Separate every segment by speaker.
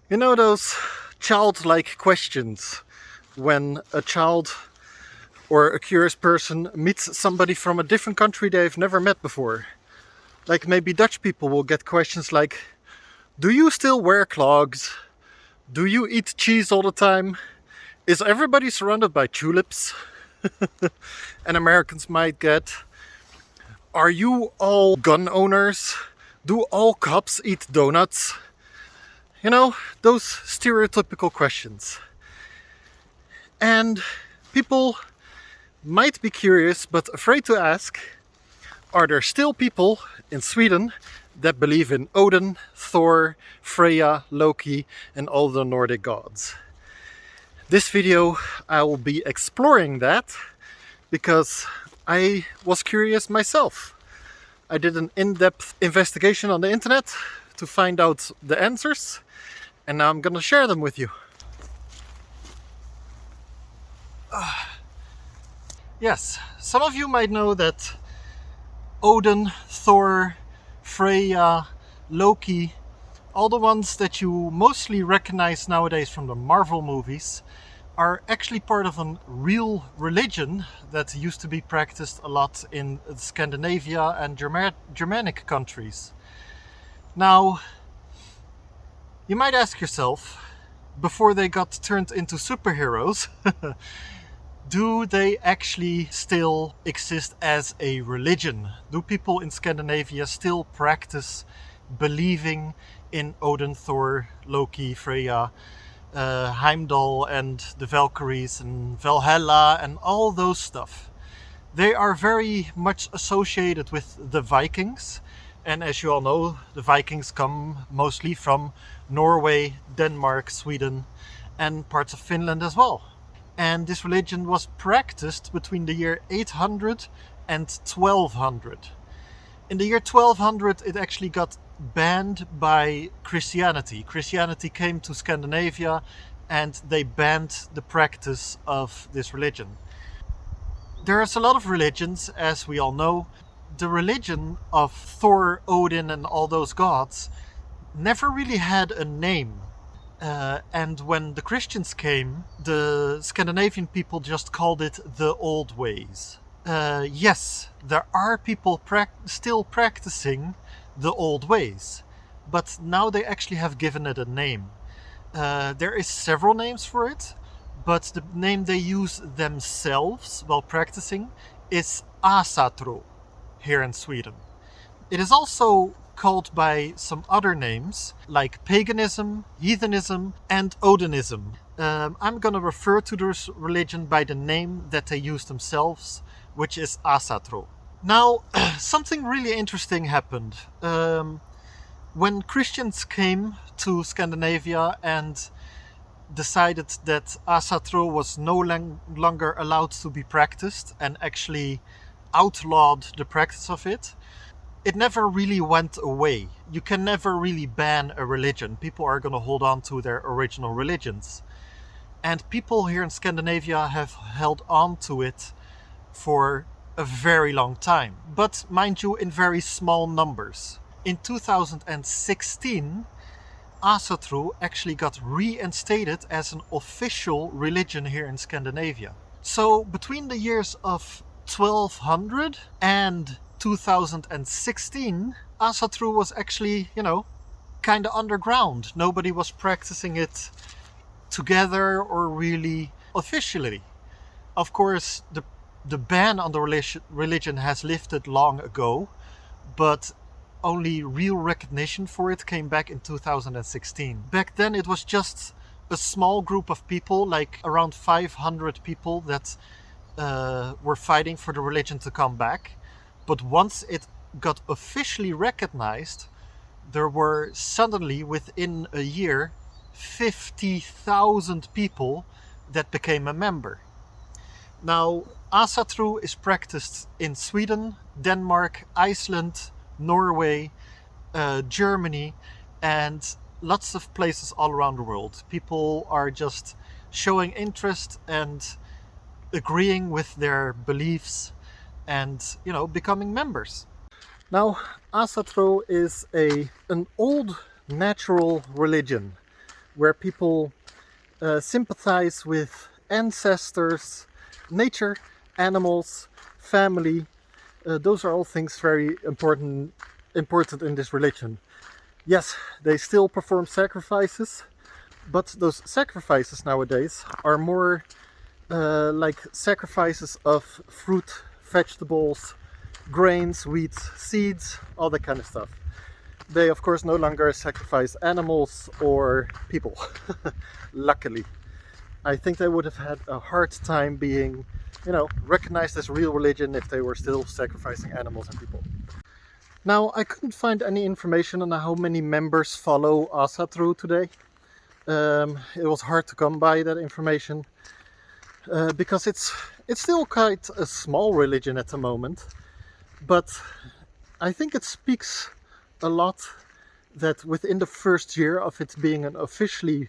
Speaker 1: You know those childlike questions when a child or a curious person meets somebody from a different country they've never met before? Like maybe Dutch people will get questions like, do you still wear clogs? Do you eat cheese all the time? Is everybody surrounded by tulips? And Americans might get, are you all gun owners? Do all cops eat donuts? You know, those stereotypical questions. And people might be curious but afraid to ask, are there still people in Sweden that believe in Odin, Thor, Freya, Loki, and all the Nordic gods? This video I will be exploring that because I was curious myself. I did an in-depth investigation on the internet to find out the answers, and now I'm gonna share them with you. Yes, some of you might know that Odin, Thor, Freya, Loki, all the ones that you mostly recognize nowadays from the Marvel movies, are actually part of a real religion that used to be practiced a lot in Scandinavia and Germanic countries. Now, you might ask yourself, before they got turned into superheroes, do they actually still exist as a religion? Do people in Scandinavia still practice believing in Odin, Thor, Loki, Freya, Heimdall and the Valkyries and Valhalla and all those stuff? They are very much associated with the Vikings, and as you all know, the Vikings come mostly from Norway, Denmark, Sweden and parts of Finland as well. And this religion was practiced between the year 800 and 1200. In the year 1200 it actually got banned by Christianity. Christianity came to Scandinavia and they banned the practice of this religion. There's a lot of religions, as we all know. The religion of Thor, Odin and all those gods never really had a name. And when the Christians came, the Scandinavian people just called it the old ways. Yes, there are people still practicing the old ways, but now they actually have given it a name. There is several names for it, but the name they use themselves while practicing is Asatro here in Sweden. It is also called by some other names like paganism, heathenism and Odinism. I'm gonna refer to this religion by the name that they use themselves, which is Asatro. Now, something really interesting happened. When Christians came to Scandinavia and decided that Asatro was no longer allowed to be practiced and actually outlawed the practice of it, it never really went away. You can never really ban a religion. People are going to hold on to their original religions. And people here in Scandinavia have held on to it for a very long time. But mind you, in very small numbers. In 2016, Asatro actually got reinstated as an official religion here in Scandinavia. So between the years of 1200 and 2016, Asatro was actually, kind of underground. Nobody was practicing it together or really officially. Of course, the ban on the religion has lifted long ago, but only real recognition for it came back in 2016. Back then it was just a small group of people, like around 500 people that were fighting for the religion to come back. But once it got officially recognized, there were suddenly, within a year, 50,000 people that became a member. Now, Asatro is practiced in Sweden, Denmark, Iceland, Norway, Germany, and lots of places all around the world. People are just showing interest and agreeing with their beliefs and, becoming members. Now, Asatro is an old natural religion where people sympathize with ancestors, nature, animals, family. Those are all things very important in this religion. Yes, they still perform sacrifices, but those sacrifices nowadays are more like sacrifices of fruit, vegetables, grains, wheat, seeds, all that kind of stuff. They of course no longer sacrifice animals or people. Luckily. I think they would have had a hard time being, recognized as real religion if they were still sacrificing animals and people. Now, I couldn't find any information on how many members follow Asatro today. It was hard to come by that information because it's still quite a small religion at the moment. But I think it speaks a lot that within the first year of it being an officially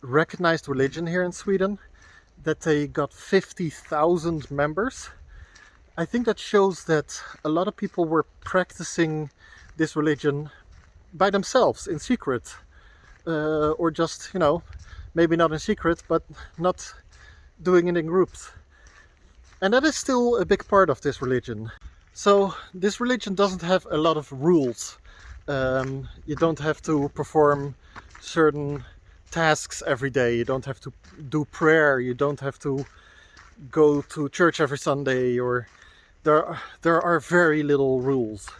Speaker 1: recognized religion here in Sweden, that they got 50,000 members. I think that shows that a lot of people were practicing this religion by themselves in secret, or just, maybe not in secret, but not doing it in groups. And that is still a big part of this religion. So this religion doesn't have a lot of rules. You don't have to perform certain tasks every day. You don't have to do prayer. You don't have to go to church every Sunday, or there are very little rules.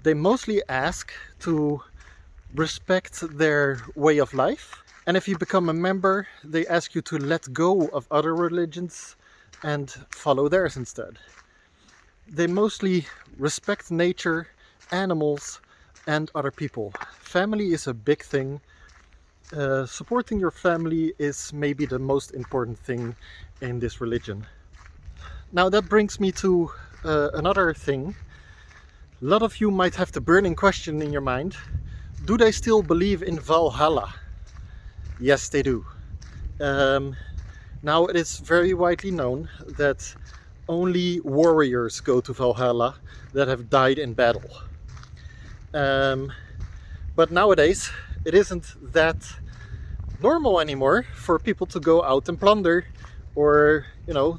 Speaker 1: They mostly ask to respect their way of life, and if you become a member, they ask you to let go of other religions and follow theirs instead. They mostly respect nature, animals, and other people. Family is a big thing. Supporting your family is maybe the most important thing in this religion. Now that brings me to another thing. A lot of you might have the burning question in your mind. Do they still believe in Valhalla? Yes, they do. Now it is very widely known that only warriors go to Valhalla that have died in battle. But nowadays it isn't that normal anymore for people to go out and plunder, or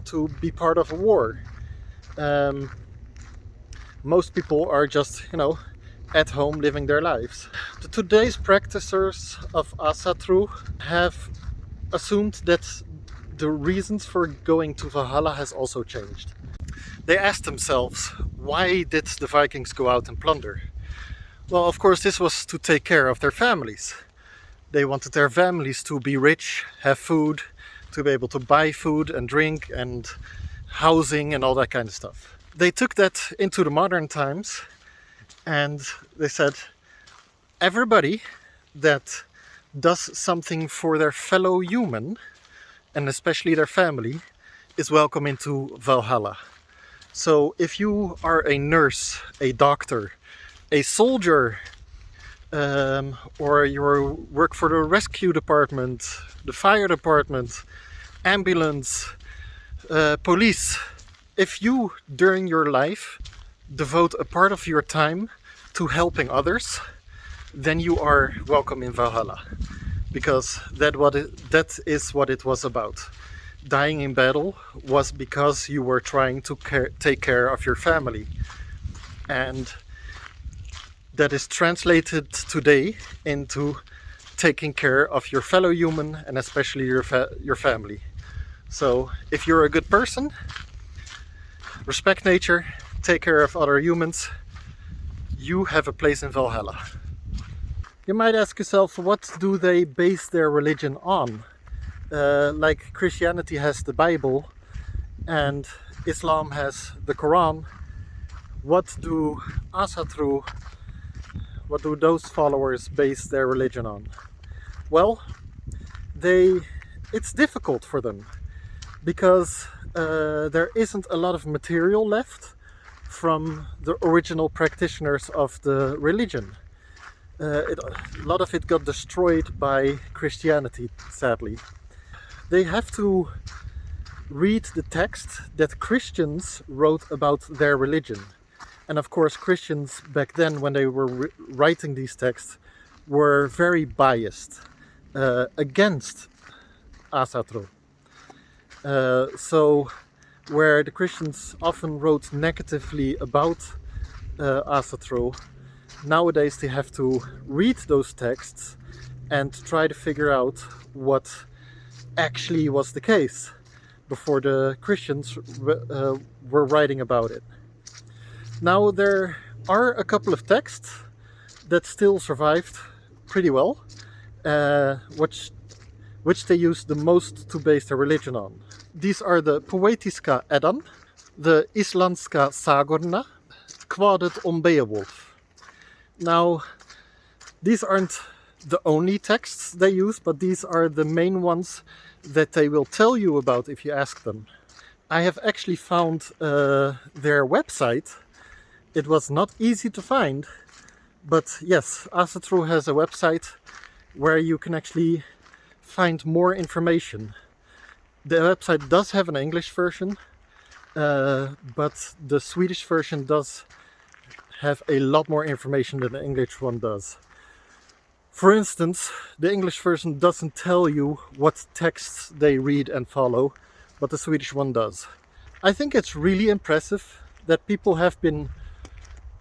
Speaker 1: to be part of a war. Most people are just at home living their lives. Today's practitioners of Asatro have assumed that the reasons for going to Valhalla has also changed. They asked themselves, why did the Vikings go out and plunder? Well, of course, this was to take care of their families. They wanted their families to be rich, have food, to be able to buy food and drink and housing and all that kind of stuff. They took that into the modern times, and they said everybody that does something for their fellow human, and especially their family, is welcome into Valhalla. So if you are a nurse, a doctor, a soldier, or you work for the rescue department, the fire department, ambulance, police, if you during your life devote a part of your time to helping others, then you are welcome in Valhalla, because that is what it was about. Dying in battle was because you were trying to take care of your family, and that is translated today into taking care of your fellow human, and especially your family. So if you're a good person, respect nature, take care of other humans, you have a place in Valhalla. You might ask yourself, what do they base their religion on? Like Christianity has the Bible and Islam has the Quran. What do those followers base their religion on? Well, it's difficult for them, because there isn't a lot of material left from the original practitioners of the religion. A lot of it got destroyed by Christianity, sadly. They have to read the text that Christians wrote about their religion. And of course, Christians back then, when they were writing these texts, were very biased. against Asatro. So where the Christians often wrote negatively about Asatro, nowadays they have to read those texts and try to figure out what actually was the case before the Christians were writing about it. Now there are a couple of texts that still survived pretty well, which they use the most to base their religion on. These are the Poetiska Eddan, the Islandska Sagorna, Kvadet om Beowulf. Now, these aren't the only texts they use, but these are the main ones that they will tell you about if you ask them. I have actually found their website. It was not easy to find, but yes, Asatro has a website where you can actually find more information. The website does have an English version, but the Swedish version does have a lot more information than the English one does. For instance, the English version doesn't tell you what texts they read and follow, but the Swedish one does. I think it's really impressive that people have been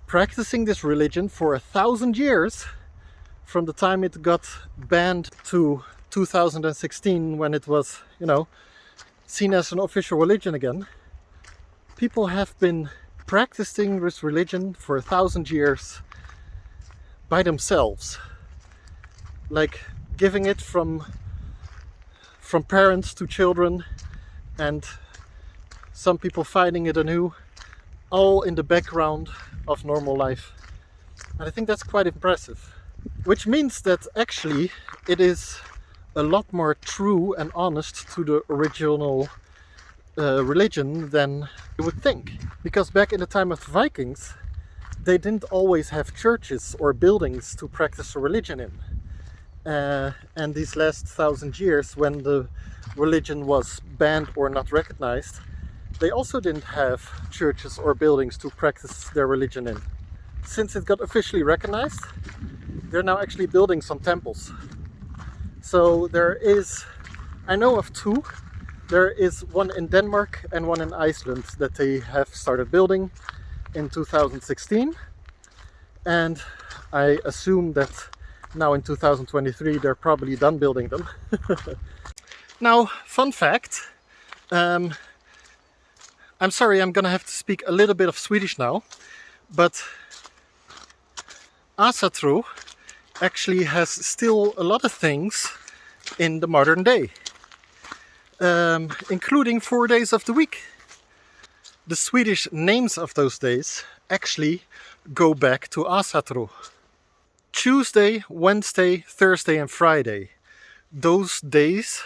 Speaker 1: practicing this religion for 1,000 years, from the time it got banned to 2016 when it was, seen as an official religion again. People have been practicing this religion for 1,000 years by themselves, like giving it from parents to children, and some people finding it anew, all in the background of normal life. And I think that's quite impressive, which means that actually it is a lot more true and honest to the original religion than you would think. Because back in the time of the Vikings, they didn't always have churches or buildings to practice a religion in. And these last 1,000 years, when the religion was banned or not recognized, they also didn't have churches or buildings to practice their religion in. Since it got officially recognized, they're now actually building some temples. So I know of two. There is one in Denmark and one in Iceland that they have started building in 2016. And I assume that now in 2023 they're probably done building them. Now, fun fact. I'm sorry, I'm gonna have to speak a little bit of Swedish now, but Asatro actually has still a lot of things in the modern day, including 4 days of the week. The Swedish names of those days actually go back to Asatro. Tuesday, Wednesday, Thursday and Friday. Those days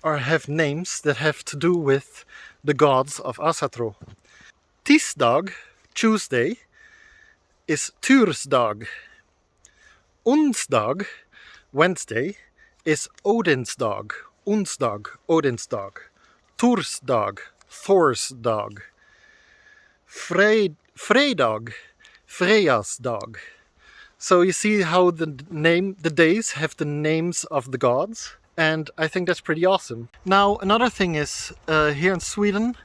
Speaker 1: have names that have to do with the gods of Asatro. Tisdag, Tuesday, is Tursdag. Onsdag, Wednesday, is Odin's dog. Onsdag, Odin's dog. Torsdag, Thor's dog. Fredag, Freya's dog. So you see how the days have the names of the gods, and I think that's pretty awesome. Now, another thing is, here in Sweden,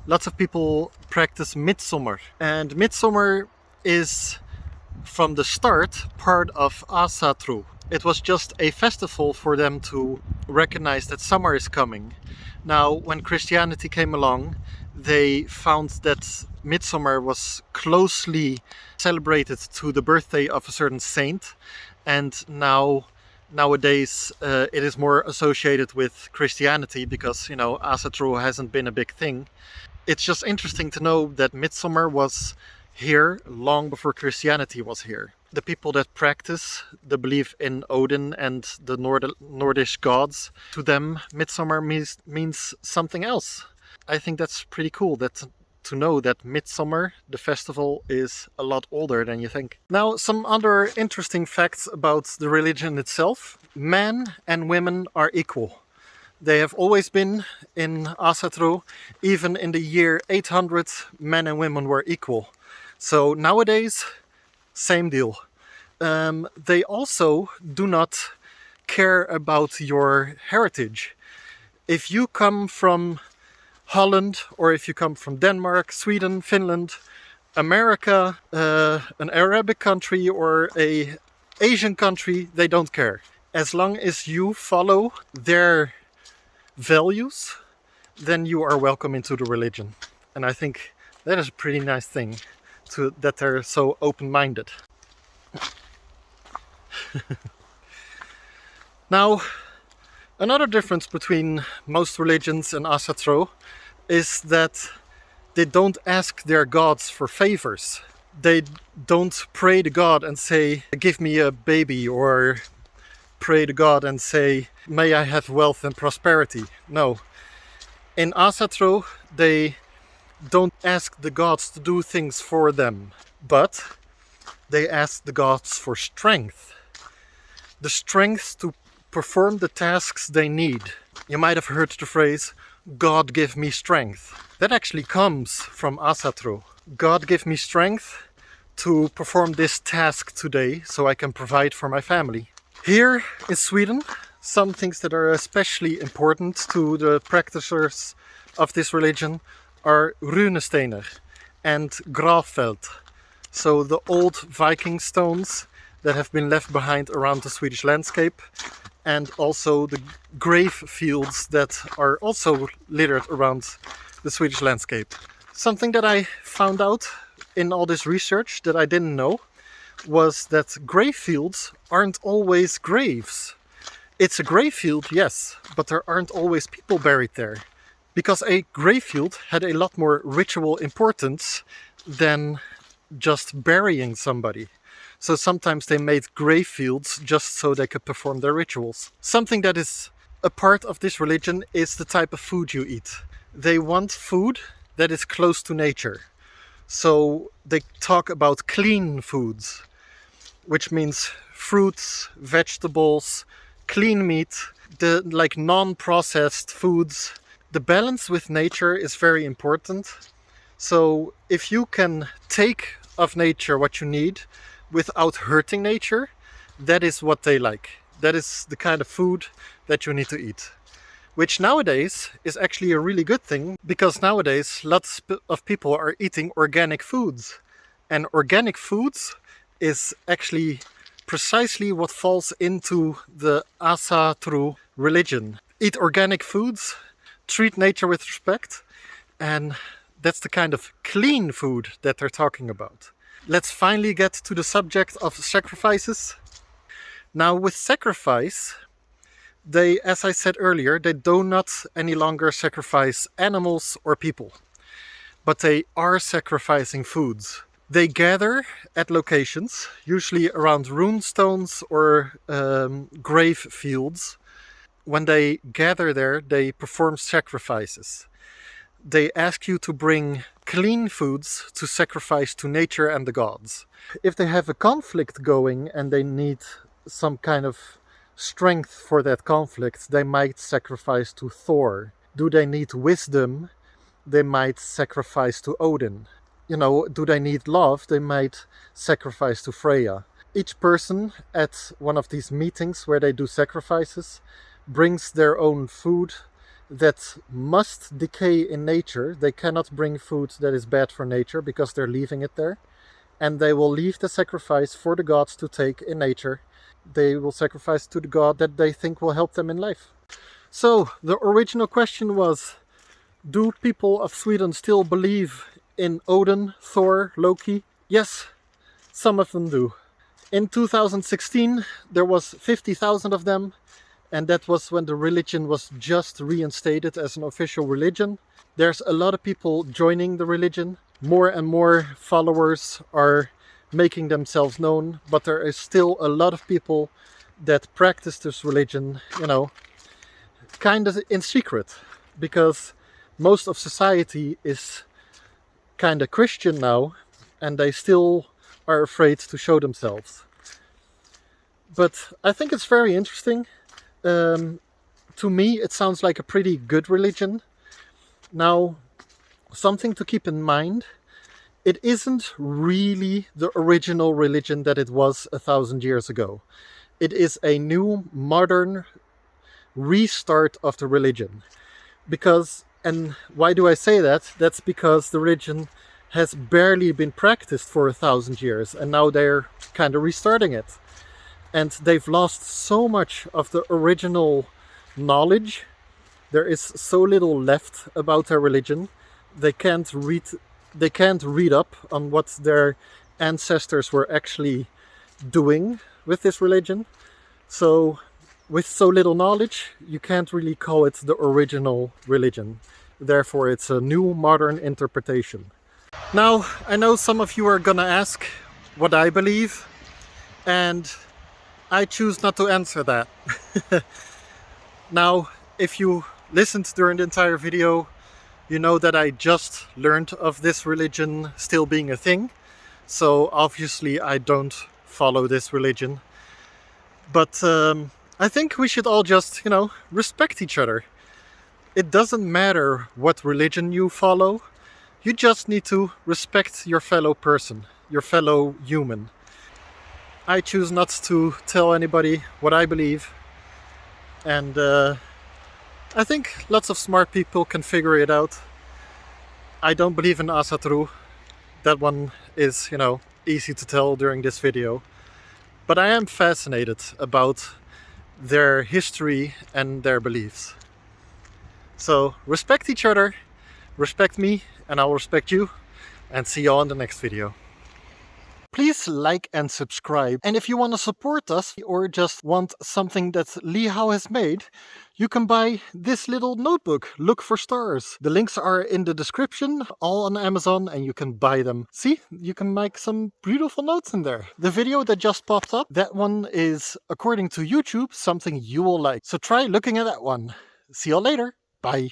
Speaker 1: lots of people practice Midsummer, and Midsummer is from the start part of Asatro. It was just a festival for them to recognize that summer is coming. Now, when Christianity came along, they found that Midsummer was closely celebrated to the birthday of a certain saint, and nowadays it is more associated with Christianity because, Asatro hasn't been a big thing. It's just interesting to know that Midsummer was here long before Christianity was here. The people that practice the belief in Odin and the Nordish gods, to them Midsummer means something else. I think that's pretty cool to know that Midsummer, the festival, is a lot older than you think. Now, some other interesting facts about the religion itself. Men and women are equal. They have always been in Asatro. Even in the year 800, men and women were equal. So nowadays, same deal. They also do not care about your heritage. If you come from Holland, or if you come from Denmark, Sweden, Finland, America, an Arabic country or a Asian country, they don't care. As long as you follow their values, then you are welcome into the religion. And I think that is a pretty nice thing, that they're so open-minded. Now, another difference between most religions and Asatro is that they don't ask their gods for favors. They don't pray to God and say, give me a baby, or pray to God and say, may I have wealth and prosperity. No. In Asatro, they don't ask the gods to do things for them, but they ask the gods for strength. The strength to perform the tasks they need. You might have heard the phrase, God give me strength. That actually comes from Asatro. God give me strength to perform this task today so I can provide for my family. Here in Sweden, some things that are especially important to the practitioners of this religion are runesteiner and gravfeld. So the old Viking stones that have been left behind around the Swedish landscape, and also the grave fields that are also littered around the Swedish landscape. Something that I found out in all this research that I didn't know was that grave fields aren't always graves. It's a grave field, yes, but there aren't always people buried there. Because a grave field had a lot more ritual importance than just burying somebody. So sometimes they made grave fields just so they could perform their rituals. Something that is a part of this religion is the type of food you eat. They want food that is close to nature. So they talk about clean foods, which means fruits, vegetables, clean meat, the non-processed foods. The balance with nature is very important. So if you can take of nature what you need without hurting nature, that is what they like. That is the kind of food that you need to eat. Which nowadays is actually a really good thing, because nowadays lots of people are eating organic foods. And organic foods is actually precisely what falls into the Asatro religion. Eat organic foods, treat nature with respect, and that's the kind of clean food that they're talking about. Let's finally get to the subject of sacrifices. Now with sacrifice, they, as I said earlier, they do not any longer sacrifice animals or people, but they are sacrificing foods. They gather at locations, usually around rune stones or grave fields. When they gather there, they perform sacrifices. They ask you to bring clean foods to sacrifice to nature and the gods. If they have a conflict going and they need some kind of strength for that conflict, they might sacrifice to Thor. Do they need wisdom? They might sacrifice to Odin. Do they need love? They might sacrifice to Freya. Each person at one of these meetings where they do sacrifices brings their own food that must decay in nature. They cannot bring food that is bad for nature because they're leaving it there. And they will leave the sacrifice for the gods to take in nature. They will sacrifice to the god that they think will help them in life. So the original question was, do people of Sweden still believe in Odin, Thor, Loki? Yes, some of them do. In 2016 there was 50,000 of them, and that was when the religion was just reinstated as an official religion. There's a lot of people joining the religion. More and more followers are making themselves known, but there is still a lot of people that practice this religion, kind of in secret, because most of society is kind of Christian now, and they still are afraid to show themselves. But I think it's very interesting. To me, it sounds like a pretty good religion. Now, something to keep in mind, it isn't really the original religion that it was 1,000 years ago. It is a new modern restart of the religion. Because, and why do I say that? That's because the religion has barely been practiced for 1,000 years, and now they're kind of restarting it. And they've lost so much of the original knowledge. There is so little left about their religion. They can't read up on what their ancestors were actually doing with this religion. So with so little knowledge, you can't really call it the original religion. Therefore, it's a new modern interpretation. Now, I know some of you are gonna ask what I believe, and I choose not to answer that. Now, if you listened during the entire video, you know that I just learned of this religion still being a thing. So obviously I don't follow this religion. But I think we should all just, respect each other. It doesn't matter what religion you follow. You just need to respect your fellow person, your fellow human. I choose not to tell anybody what I believe. And I think lots of smart people can figure it out. I don't believe in Asatro. That one is, easy to tell during this video. But I am fascinated about their history and their beliefs. So respect each other, respect me, and I'll respect you. And see you all in the next video. Please like and subscribe. And if you want to support us or just want something that Lihao has made, you can buy this little notebook, Look for Stars. The links are in the description, all on Amazon, and you can buy them. See, you can make some beautiful notes in there. The video that just popped up, that one is, according to YouTube, something you will like. So try looking at that one. See you all later. Bye.